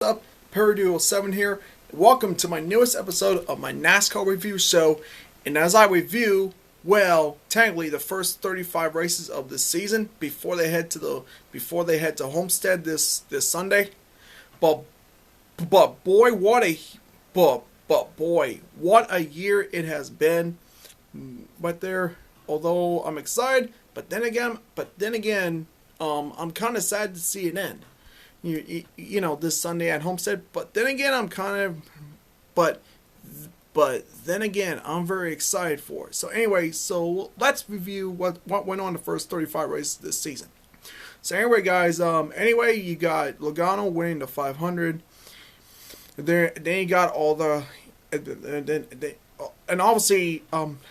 Up, Paradual7 here. Welcome to my newest episode of my NASCAR Review Show. And as I review, technically the first 35 races of the season before they head to Homestead this Sunday. But boy, what a year it has been. But there, although I'm excited, but then again, I'm kind of sad to see it end. You know, this Sunday at Homestead. But then again, but then again, I'm very excited for it. So anyway, let's review what went on the first 35 races this season. So anyway, guys, you got Logano winning the 500. Then you got all the, and obviously,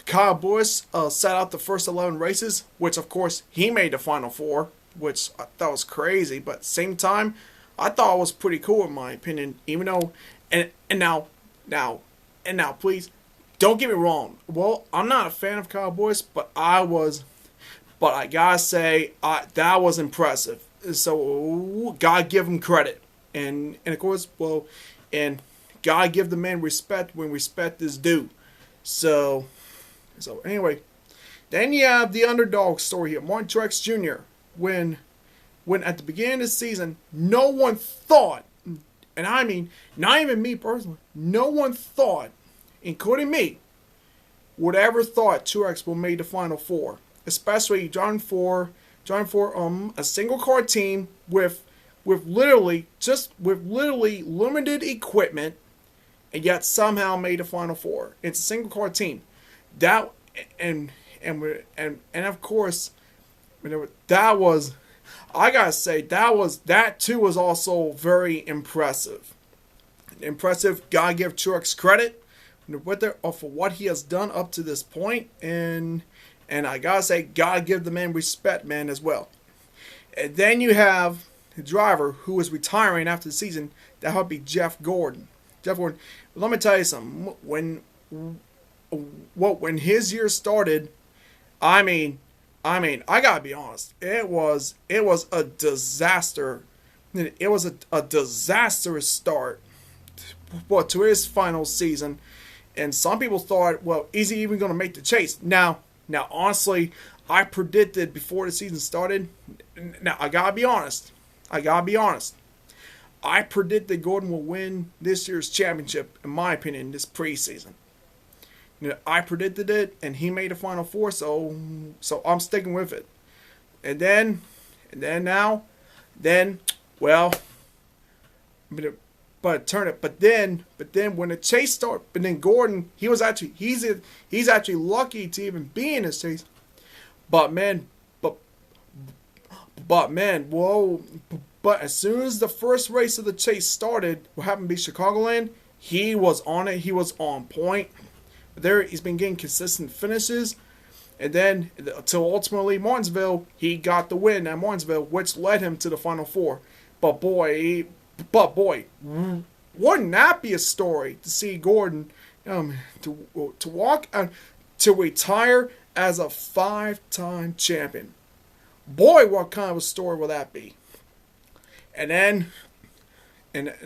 Kyle Busch sat out the first 11 races, which of course he made the final four, which I thought was crazy, but at the same time, I thought it was pretty cool in my opinion. Even though, and now, please don't get me wrong. Well, I'm not a fan of Kyle Busch, but I gotta say, that was impressive. So gotta give him credit, and of course, and gotta give the man respect when respect is due. So anyway, then you have the underdog story here, Martin Truex Jr. When at the beginning of the season, no one thought, and I mean, not even me personally, no one thought, including me, would ever thought Truex will make the Final Four. Especially driving for a single car team with literally limited equipment, and yet somehow made the Final Four. It's a single car team. That and of course, that was, I gotta say, that too was also very impressive. Gotta give Truex credit for what he has done up to this point, and I gotta say, gotta give the man respect, man, as well. And then you have the driver who is retiring after the season. That would be Jeff Gordon. Let me tell you something. When his year started, I mean, I gotta be honest. It was a disaster. It was a disastrous start, to his final season, and some people thought, well, is he even going to make the chase? Now, honestly, I predicted before the season started. Now, I gotta be honest. I predicted Gordon will win this year's championship, in my opinion, this preseason. I predicted it, and he made the Final Four, so I'm sticking with it. And then when the chase started, but then Gordon, he's actually lucky to even be in this chase. But as soon as the first race of the chase started, what happened to be Chicagoland, he was on it. He was on point. There, he's been getting consistent finishes, and then until ultimately Martinsville, he got the win at Martinsville, which led him to the Final Four. But boy, wouldn't that be a story to see Gordon to walk to retire as a 5-time champion? Boy, what kind of a story will that be? And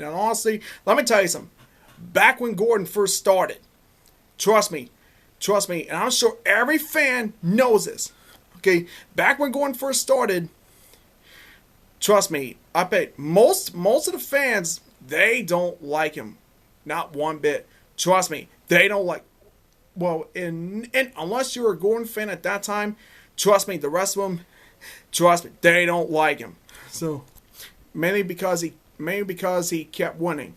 honestly, let me tell you something. Back when Gordon first started, Trust me, and I'm sure every fan knows this. Okay, back when Gordon first started, trust me, I bet most of the fans, they don't like him, not one bit. Trust me, they don't like. Well, and unless you were a Gordon fan at that time, trust me, the rest of them, they don't like him. So mainly because he kept winning.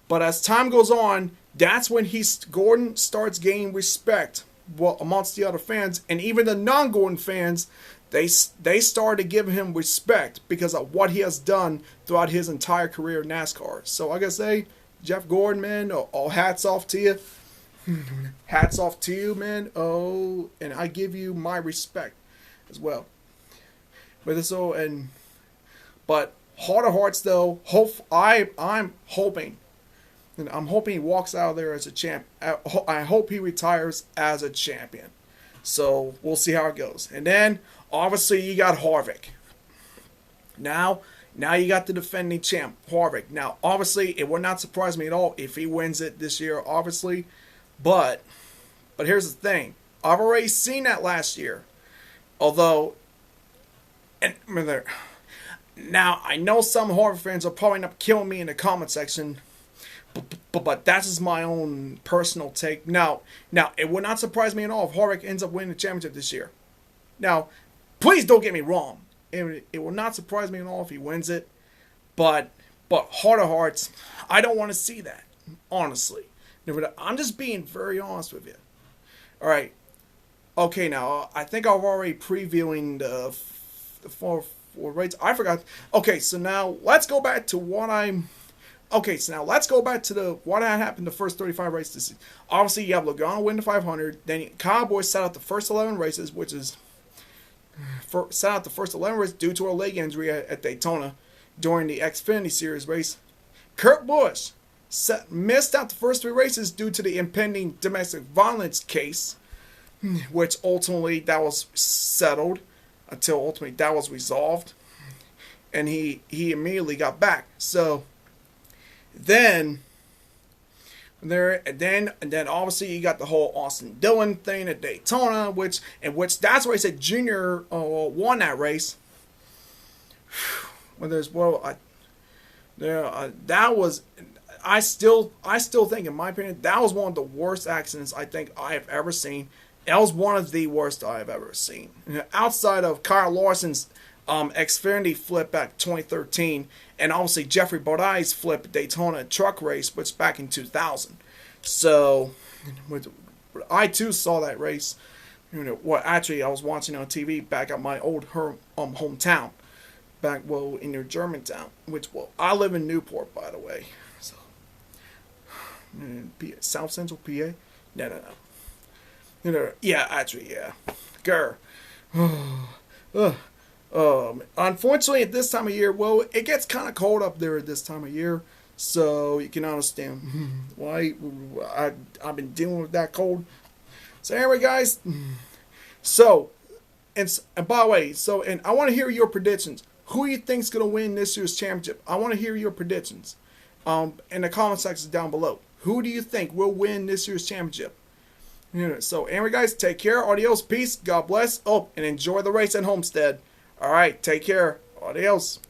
But as time goes on, that's when Gordon starts gaining respect, amongst the other fans, and even the non-Gordon fans, they started giving him respect because of what he has done throughout his entire career in NASCAR. So like I say, Jeff Gordon, man, all hats off to you. Hats off to you, man. Oh, and I give you my respect as well. But heart of hearts, though, I'm hoping. And I'm hoping he walks out of there as a champ. I hope he retires as a champion. So we'll see how it goes. And then obviously you got Harvick. Now Now you got the defending champ, Harvick. Now, obviously, it would not surprise me at all if he wins it this year, obviously. But here's the thing. I've already seen that last year. Although, now, I know some Harvick fans are probably not killing me in the comment section. But that's just my own personal take. Now, it would not surprise me at all if Harvick ends up winning the championship this year. Now, please don't get me wrong. It will not surprise me at all if he wins it. But heart of hearts, I don't want to see that. Honestly. I'm just being very honest with you. Alright. Okay, now, I think I've already previewing the four rates. I forgot. Okay, so now, let's go back to what I'm... Okay, so now let's go back to what had happened the first 35 races this season. Obviously, you have Logano win the 500. Then Cowboys set out the first 11 races, which is... set out the first 11 races due to a leg injury at Daytona during the Xfinity Series race. Kurt Busch missed out the first 3 races due to the impending domestic violence case, which ultimately that was settled until ultimately that was resolved, and he immediately got back. So then obviously you got the whole Austin Dillon thing at Daytona, which that's why I said Junior won that race. That was, I still think, in my opinion, that was one of the worst accidents I think I have ever seen. That was one of the worst I have ever seen. Outside of Kyle Larson's Xfinity flip back 2013, and obviously Jeffrey Bodai's flip at Daytona truck race, which back in 2000. So, I too saw that race. Actually, I was watching on TV back at my old hometown, in near Germantown, I live in Newport, by the way. So, South Central PA. No. Yeah, actually, yeah. Grr. Unfortunately, at this time of year, it gets kind of cold up there at this time of year, so you can understand why I've been dealing with that cold. So anyway, guys, and by the way, and I want to hear your predictions. Who do you think's going to win this year's championship? I want to hear your predictions in the comment section down below. Who do you think will win this year's championship? So anyway, guys, take care. Adios, peace, God bless. And enjoy the race at Homestead. All right, take care. Adios.